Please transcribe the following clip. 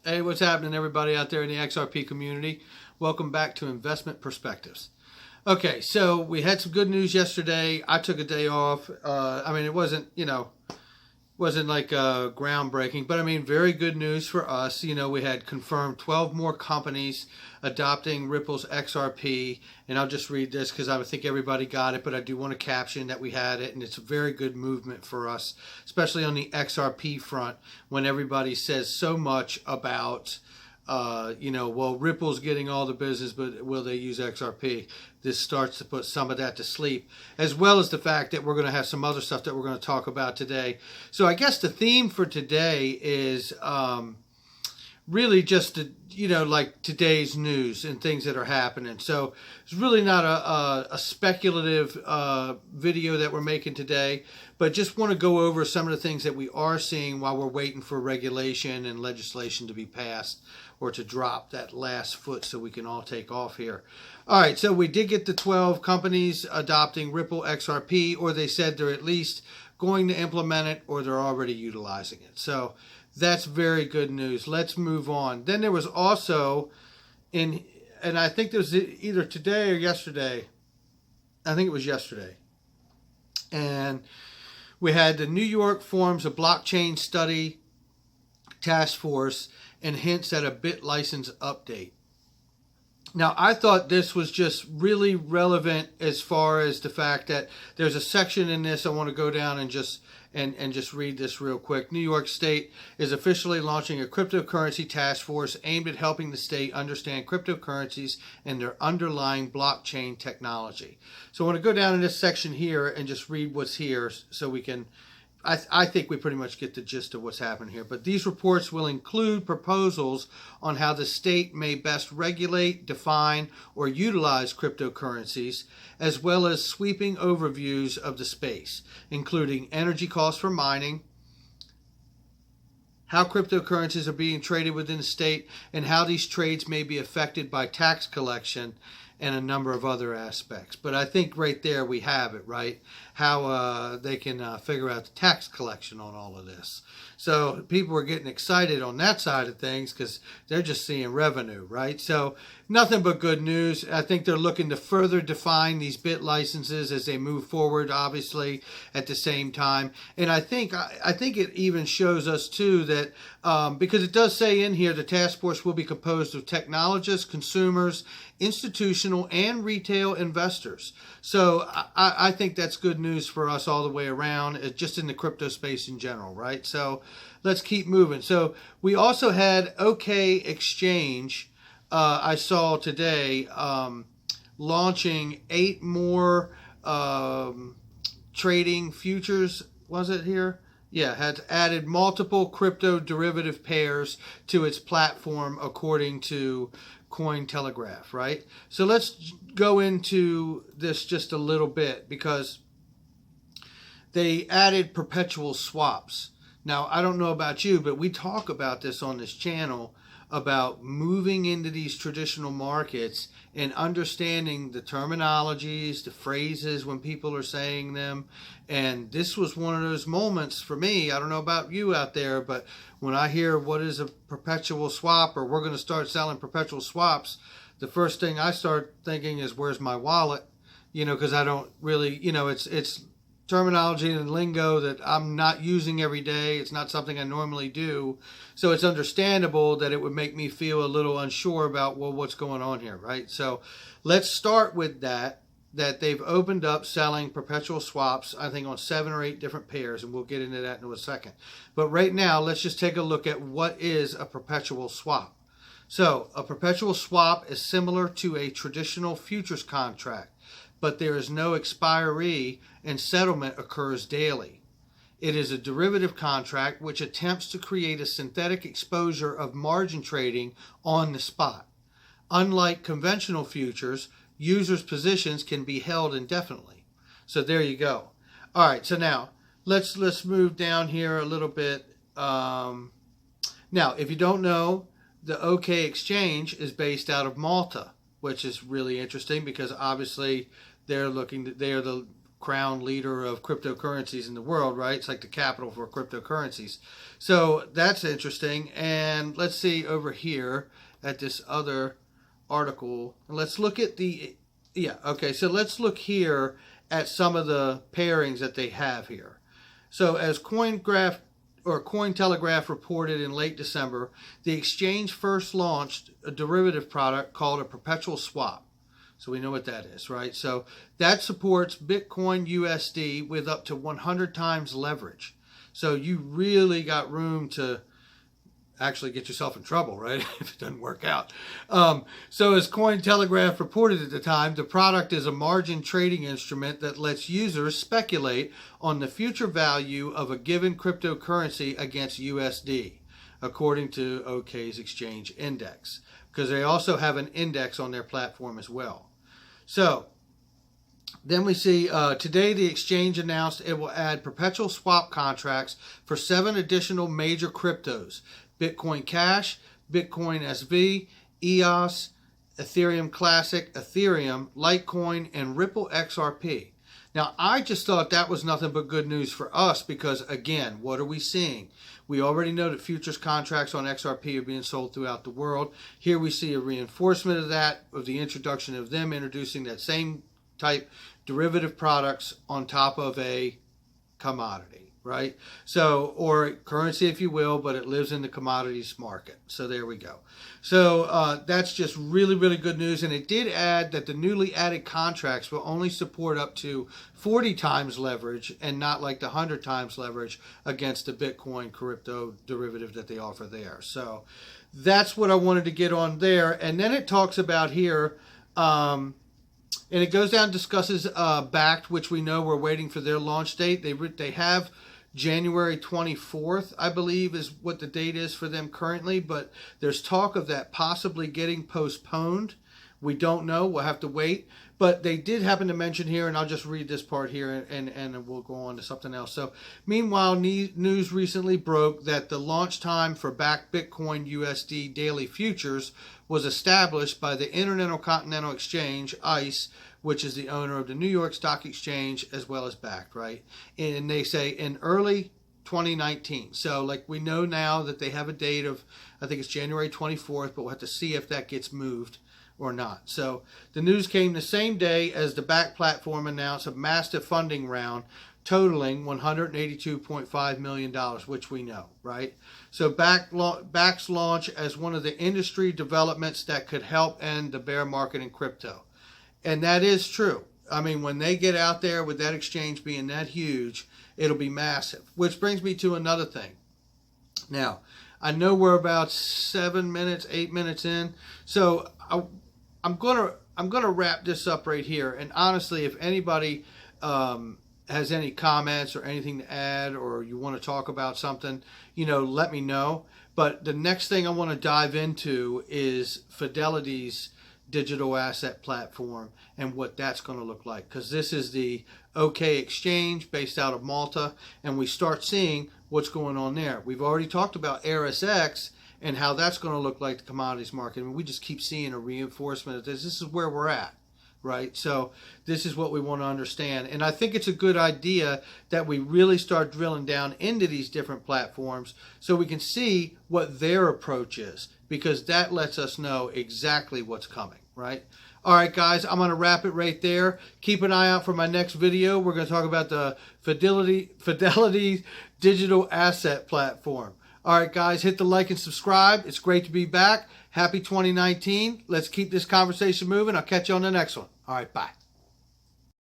Hey, what's happening, everybody out there in the XRP community? Welcome back to Investment Perspectives. Okay, so we had some good news yesterday. I took a day off. It wasn't, wasn't like groundbreaking, but very good news for us. We had confirmed 12 more companies adopting Ripple's XRP, and I'll just read this because I think everybody got it, but I do want to caption that we had it, and it's a very good movement for us, especially on the XRP front when everybody says so much about well, Ripple's getting all the business, but will they use XRP? This starts to put some of that to sleep, as well as the fact that we're going to have some other stuff that we're going to talk about today. So I guess the theme for today is really just like today's news and things that are happening. So it's really not a speculative video that we're making today, but just want to go over some of the things that we are seeing while we're waiting for regulation and legislation to be passed or to drop that last foot so we can all take off here. All right, so we did get the 12 companies adopting Ripple XRP, or they said they're at least going to implement it or they're already utilizing it. So that's very good news. Let's move on. Then there was also, and I think there was either today or yesterday, I think it was yesterday, and we had the New York forms a blockchain study task force and hints at a bit license update. Now, I thought this was just really relevant as far as the fact that there's a section in this. I want to go down and just read this real quick. New York State is officially launching a cryptocurrency task force aimed at helping the state understand cryptocurrencies and their underlying blockchain technology. So I want to go down in this section here and just read what's here so we can, I think we pretty much get the gist of what's happening here. But these reports will include proposals on how the state may best regulate, define, or utilize cryptocurrencies, as well as sweeping overviews of the space, including energy costs for mining, how cryptocurrencies are being traded within the state, and how these trades may be affected by tax collection, and a number of other aspects. But I think right there we have it, right? How they can figure out the tax collection on all of this. So people are getting excited on that side of things because they're just seeing revenue, right? So nothing but good news. I think they're looking to further define these bit licenses as they move forward, obviously, at the same time. And I think it even shows us, too, that because it does say in here the task force will be composed of technologists, consumers, institutional, and retail investors. So I think that's good news for us all the way around, just in the crypto space in general, right? So let's keep moving. So we also had OK.Exchange, I saw today, launching 8 more trading futures. Was it here? Yeah, had added multiple crypto derivative pairs to its platform, according to Cointelegraph, right? So let's go into this just a little bit because they added perpetual swaps. Now, I don't know about you, but we talk about this on this channel about moving into these traditional markets and understanding the terminologies, the phrases when people are saying them. And this was one of those moments for me. I don't know about you out there, but when I hear what is a perpetual swap or we're going to start selling perpetual swaps, the first thing I start thinking is, where's my wallet? Because I don't really, it's terminology and lingo that I'm not using every day. It's not something I normally do. So it's understandable that it would make me feel a little unsure about, well, what's going on here, right? So let's start with that they've opened up selling perpetual swaps, I think on 7 or 8 different pairs, and we'll get into that in a second. But right now, let's just take a look at what is a perpetual swap. So a perpetual swap is similar to a traditional futures contract, but there is no expiry and settlement occurs daily. It is a derivative contract which attempts to create a synthetic exposure of margin trading on the spot. Unlike conventional futures, users' positions can be held indefinitely. So there you go. All right, so now let's move down here a little bit. Now, if you don't know, the OK.Exchange is based out of Malta, which is really interesting because obviously they're the crown leader of cryptocurrencies in the world, right? It's like the capital for cryptocurrencies. So that's interesting. And let's see over here at this other article. Let's look at the, so let's look here at some of the pairings that they have here. So as Cointelegraph reported in late December, the exchange first launched a derivative product called a Perpetual Swap. So we know what that is, right? So that supports Bitcoin USD with up to 100 times leverage. So you really got room to actually get yourself in trouble, right? If it doesn't work out. So as Cointelegraph reported at the time, the product is a margin trading instrument that lets users speculate on the future value of a given cryptocurrency against USD, according to OKEx Exchange Index, because they also have an index on their platform as well. So then we see today the exchange announced it will add perpetual swap contracts for 7 additional major cryptos: Bitcoin Cash, Bitcoin SV, EOS, Ethereum Classic, Ethereum, Litecoin, and Ripple XRP. Now, I just thought that was nothing but good news for us because, again, what are we seeing? We already know that futures contracts on XRP are being sold throughout the world. Here we see a reinforcement of that, of the introduction of them introducing that same type derivative products on top of a commodity, right? So, or currency, if you will, but it lives in the commodities market. So there we go. So that's just really, really good news. And it did add that the newly added contracts will only support up to 40 times leverage and not like the 100 times leverage against the Bitcoin crypto derivative that they offer there. So that's what I wanted to get on there. And then it talks about here, and it goes down and discusses Backbit, which we know we're waiting for their launch date. They have January 24th, I believe, is what the date is for them currently, but there's talk of that possibly getting postponed. We don't know. We'll have to wait. But they did happen to mention here, and I'll just read this part here, and we'll go on to something else. So, meanwhile, news recently broke that the launch time for Bitcoin USD daily futures was established by the Intercontinental Exchange, ICE, which is the owner of the New York Stock Exchange, as well as Backbit, right? And they say in early 2019. So, like, we know now that they have a date of, I think it's January 24th, but we'll have to see if that gets moved or not. So the news came the same day as the Backbit platform announced a massive funding round totaling $182.5 million, which we know, right? So Backbit's launch as one of the industry developments that could help end the bear market in crypto. And that is true. I mean, when they get out there with that exchange being that huge, it'll be massive. Which brings me to another thing. Now, I know we're about 8 minutes in. So I'm gonna wrap this up right here. And honestly, if anybody has any comments or anything to add, or you want to talk about something, let me know. But the next thing I want to dive into is Fidelity's digital asset platform and what that's going to look like, because this is the OKEx exchange based out of Malta, and we start seeing what's going on there. We've already talked about RSX and how that's going to look like the commodities market. I mean, we just keep seeing a reinforcement of this. This is where we're at, right? So this is what we want to understand. And I think it's a good idea that we really start drilling down into these different platforms so we can see what their approach is, because that lets us know exactly what's coming, right? All right, guys, I'm going to wrap it right there. Keep an eye out for my next video. We're going to talk about the Fidelity digital asset platform. All right, guys, hit the like and subscribe. It's great to be back. Happy 2019. Let's keep this conversation moving. I'll catch you on the next one. All right, bye.